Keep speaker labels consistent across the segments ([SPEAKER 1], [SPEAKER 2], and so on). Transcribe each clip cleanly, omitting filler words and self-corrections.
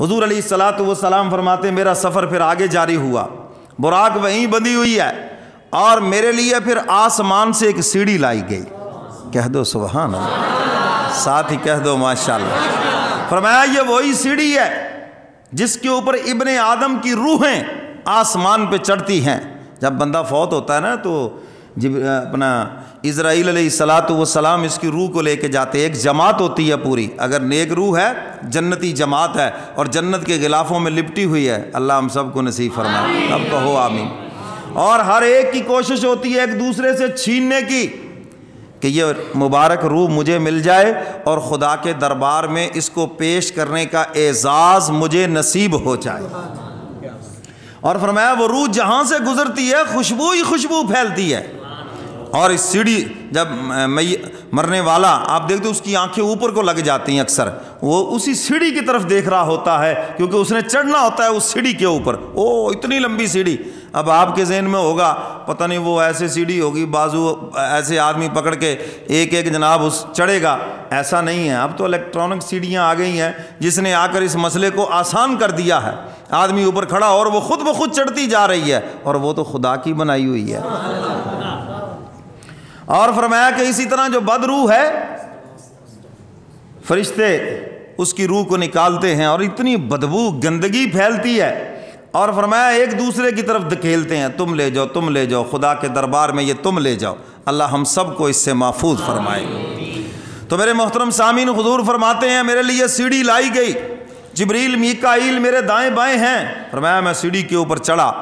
[SPEAKER 1] حضور علیہ الصلوۃ والسلام فرماتے ہیں میرا سفر پھر آگے جاری ہوا، براق وہیں بندھی ہوئی ہے اور میرے لیے پھر آسمان سے ایک سیڑھی لائی گئی۔ کہہ دو سبحان اللہ، ساتھ ہی کہہ دو ماشاءاللہ۔ فرمایا یہ وہی سیڑھی ہے جس کے اوپر ابن آدم کی روحیں آسمان پہ چڑھتی ہیں۔ جب بندہ فوت ہوتا ہے نا تو اپنا اسرائیل علیہ الصلوۃ والسلام اس کی روح کو لے کے جاتے، ایک جماعت ہوتی ہے پوری، اگر نیک روح ہے جنتی جماعت ہے اور جنت کے غلافوں میں لپٹی ہوئی ہے، اللہ ہم سب کو نصیب فرمائے، اب کہو آمین۔ اور ہر ایک کی کوشش ہوتی ہے ایک دوسرے سے چھیننے کی کہ یہ مبارک روح مجھے مل جائے اور خدا کے دربار میں اس کو پیش کرنے کا اعزاز مجھے نصیب ہو جائے۔ اور فرمایا وہ روح جہاں سے گزرتی ہے خوشبو ہی خوشبو پھیلتی ہے۔ اور اس سیڑھی جب مرنے والا آپ دیکھتے اس کی آنکھیں اوپر کو لگ جاتی ہیں، اکثر وہ اسی سیڑھی کی طرف دیکھ رہا ہوتا ہے کیونکہ اس نے چڑھنا ہوتا ہے اس سیڑھی کے اوپر۔ او اتنی لمبی سیڑھی، اب آپ کے ذہن میں ہوگا پتہ نہیں وہ ایسے سیڑھی ہوگی بازو ایسے آدمی پکڑ کے ایک ایک جناب اس چڑھے گا، ایسا نہیں ہے۔ اب تو الیکٹرانک سیڑھیاں آ گئی ہیں جس نے آ کر اس مسئلے کو آسان کر دیا ہے، آدمی اوپر کھڑا اور وہ خود بخود چڑھتی جا رہی ہے، اور وہ تو خدا کی بنائی ہوئی ہے۔ اور فرمایا کہ اسی طرح جو بد روح ہے فرشتے اس کی روح کو نکالتے ہیں اور اتنی بدبو گندگی پھیلتی ہے، اور فرمایا ایک دوسرے کی طرف دھکیلتے ہیں، تم لے جاؤ تم لے جاؤ، خدا کے دربار میں یہ تم لے جاؤ۔ اللہ ہم سب کو اس سے محفوظ فرمائے۔ تو میرے محترم سامعین، حضور فرماتے ہیں میرے لیے سیڑھی لائی گئی، جبریل میکائیل میرے دائیں بائیں ہیں۔ فرمایا میں سیڑھی کے اوپر چڑھا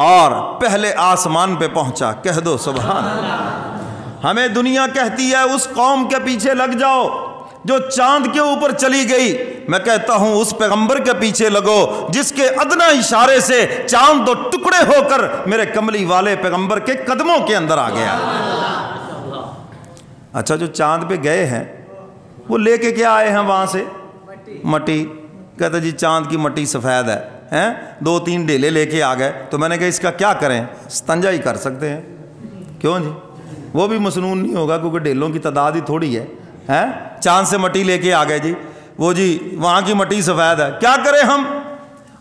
[SPEAKER 1] اور پہلے آسمان پہ پہنچا۔ کہہ دو سبحان اللہ۔ ہمیں دنیا کہتی ہے اس قوم کے پیچھے لگ جاؤ جو چاند کے اوپر چلی گئی، میں کہتا ہوں اس پیغمبر کے پیچھے لگو جس کے ادنا اشارے سے چاند دو ٹکڑے ہو کر میرے کملی والے پیغمبر کے قدموں کے اندر آ گیا۔ اچھا جو چاند پہ گئے ہیں وہ لے کے کیا آئے ہیں وہاں سے؟ مٹی۔ کہتا جی چاند کی مٹی سفید ہے، 2-3 ڈیلے لے کے آ گئے۔ تو میں نے کہا اس کا کیا کریں؟ استنجا ہی کر سکتے ہیں۔ کیوں جی؟ وہ بھی مسنون نہیں ہوگا کیونکہ ڈیلوں کی تعداد ہی تھوڑی ہے۔ چاند سے مٹی لے کے آ گئے جی، وہ جی وہاں کی مٹی سفید ہے، کیا کریں ہم؟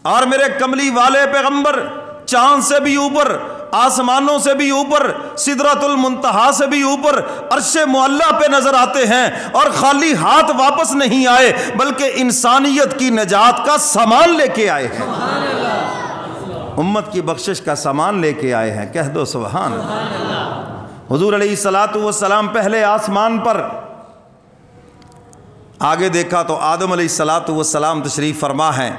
[SPEAKER 1] اور میرے کملی والے پیغمبر چاند سے بھی اوپر، آسمانوں سے بھی اوپر، سدرۃ المنتہا سے بھی اوپر، عرش معلیٰ پہ نظر آتے ہیں اور خالی ہاتھ واپس نہیں آئے بلکہ انسانیت کی نجات کا سامان لے کے آئے ہیں، امت کی بخشش کا سامان لے کے آئے ہیں۔ کہہ دو سبحان اللہ۔ حضور علیہ الصلوۃ والسلام پہلے آسمان پر، آگے دیکھا تو آدم علیہ الصلوۃ والسلام تشریف فرما ہیں،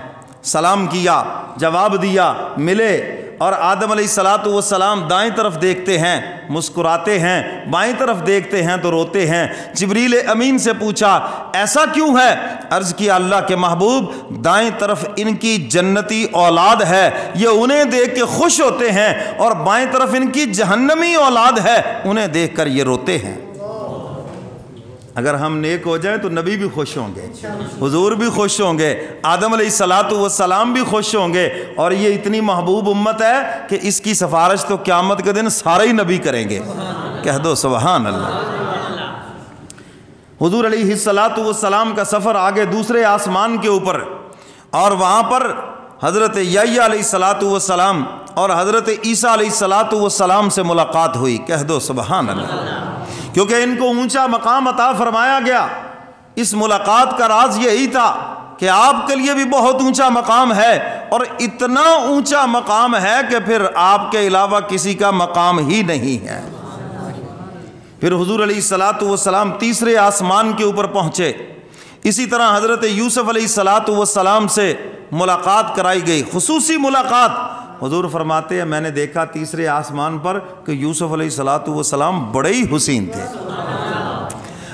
[SPEAKER 1] سلام کیا، جواب دیا، ملے، اور آدم علیہ الصلوۃ والسلام دائیں طرف دیکھتے ہیں مسکراتے ہیں، بائیں طرف دیکھتے ہیں تو روتے ہیں۔ جبریل امین سے پوچھا ایسا کیوں ہے؟ عرض کیا اللہ کے محبوب دائیں طرف ان کی جنتی اولاد ہے، یہ انہیں دیکھ کے خوش ہوتے ہیں، اور بائیں طرف ان کی جہنمی اولاد ہے، انہیں دیکھ کر یہ روتے ہیں۔ اگر ہم نیک ہو جائیں تو نبی بھی خوش ہوں گے، حضور بھی خوش ہوں گے، آدم علیہ الصلوۃ والسلام بھی خوش ہوں گے، اور یہ اتنی محبوب امت ہے کہ اس کی سفارش تو قیامت کے دن سارے ہی نبی کریں گے۔ کہہ دو سبحان اللہ۔ حضور علیہ الصلوۃ والسلام کا سفر آگے دوسرے آسمان کے اوپر، اور وہاں پر حضرت یحییٰ علیہ الصلوۃ والسلام اور حضرت عیسیٰ علیہ الصلوۃ والسلام سے ملاقات ہوئی۔ کہہ دو سبحان اللہ۔ کیونکہ ان کو اونچا مقام عطا فرمایا گیا، اس ملاقات کا راز یہی تھا کہ آپ کے لیے بھی بہت اونچا مقام ہے، اور اتنا اونچا مقام ہے کہ پھر آپ کے علاوہ کسی کا مقام ہی نہیں ہے۔ پھر حضور علیہ الصلوۃ والسلام تیسرے آسمان کے اوپر پہنچے، اسی طرح حضرت یوسف علیہ الصلوۃ والسلام سے ملاقات کرائی گئی، خصوصی ملاقات۔ حضور فرماتے ہیں میں نے دیکھا تیسرے آسمان پر کہ یوسف علیہ الصلوۃ والسلام بڑے ہی حسین تھے۔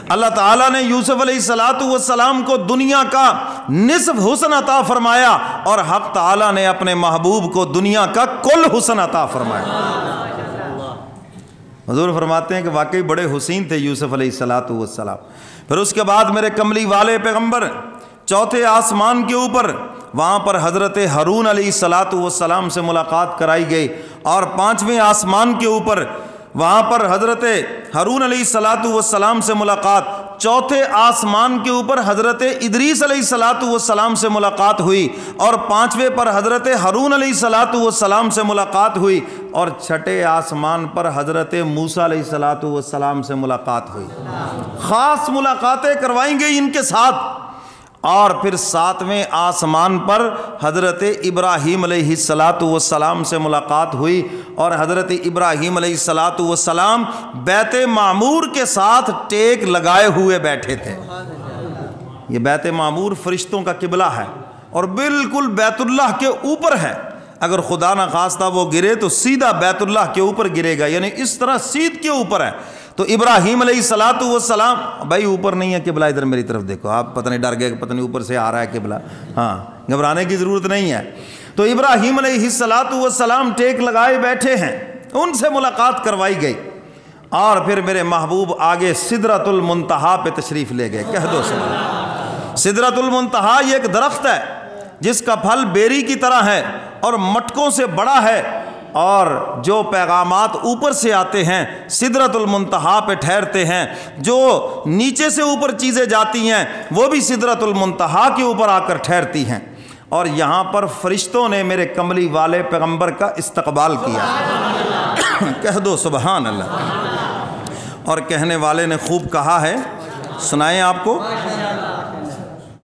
[SPEAKER 1] اللہ تعالیٰ نے یوسف علیہ الصلوۃ والسلام کو دنیا کا نصف حسن عطا فرمایا، اور حق تعالیٰ نے اپنے محبوب کو دنیا کا کل حسن عطا فرمایا۔ حضور فرماتے ہیں کہ واقعی بڑے حسین تھے یوسف علیہ الصلوۃ والسلام۔ پھر اس کے بعد میرے کملی والے پیغمبر چوتھے آسمان کے اوپر، وہاں پر حضرت ہارون علیہ الصلوۃ والسلام سے ملاقات کرائی گئی، اور پانچویں آسمان کے اوپر وہاں پر حضرت ہارون علیہ الصلوۃ والسلام سے ملاقات چوتھے آسمان کے اوپر حضرت ادریس علیہ الصلاۃ والسلام سے ملاقات ہوئی، اور پانچویں پر حضرت ہارون علیہ الصلاۃ والسلام سے ملاقات ہوئی، اور چھٹے آسمان پر حضرت موسیٰ علیہ الصلاۃ والسلام سے ملاقات ہوئی۔ خاص ملاقاتیں کروائیں گے ان کے ساتھ۔ اور پھر ساتویں آسمان پر حضرت ابراہیم علیہ الصلاۃ والسلام سے ملاقات ہوئی، اور حضرت ابراہیم علیہ الصلاۃ والسلام بیت معمور کے ساتھ ٹیک لگائے ہوئے بیٹھے تھے۔ یہ بیت معمور فرشتوں کا قبلہ ہے اور بالکل بیت اللہ کے اوپر ہے۔ اگر خدا نہ خواستہ وہ گرے تو سیدھا بیت اللہ کے اوپر گرے گا، یعنی اس طرح سیدھ کے اوپر ہے۔ تو ابراہیم علیہ الصلاۃ والسلام، بھائی اوپر نہیں ہے قبلہ، ادھر میری طرف دیکھو، آپ پتہ نہیں ڈر گئے کہ پتہ نہیں اوپر سے آ رہا ہے قبلہ، ہاں گھبرانے کی ضرورت نہیں ہے۔ تو ابراہیم علیہ الصلاۃ والسلام ٹیک لگائے بیٹھے ہیں، ان سے ملاقات کروائی گئی، اور پھر میرے محبوب آگے سدرۃ المنتہا پہ تشریف لے گئے۔ کہہ دو سبحان اللہ۔ سدرۃ المنتہا یہ ایک درخت ہے جس کا پھل بیری کی طرح ہے اور مٹکوں سے بڑا ہے، اور جو پیغامات اوپر سے آتے ہیں سدرۃ المنتہا پہ ٹھہرتے ہیں، جو نیچے سے اوپر چیزیں جاتی ہیں وہ بھی سدرۃ المنتہا کے اوپر آ کر ٹھہرتی ہیں۔ اور یہاں پر فرشتوں نے میرے کملی والے پیغمبر کا استقبال کیا۔ کہہ دو سبحان اللہ۔ اور کہنے والے نے خوب کہا ہے، سنائیں آپ کو۔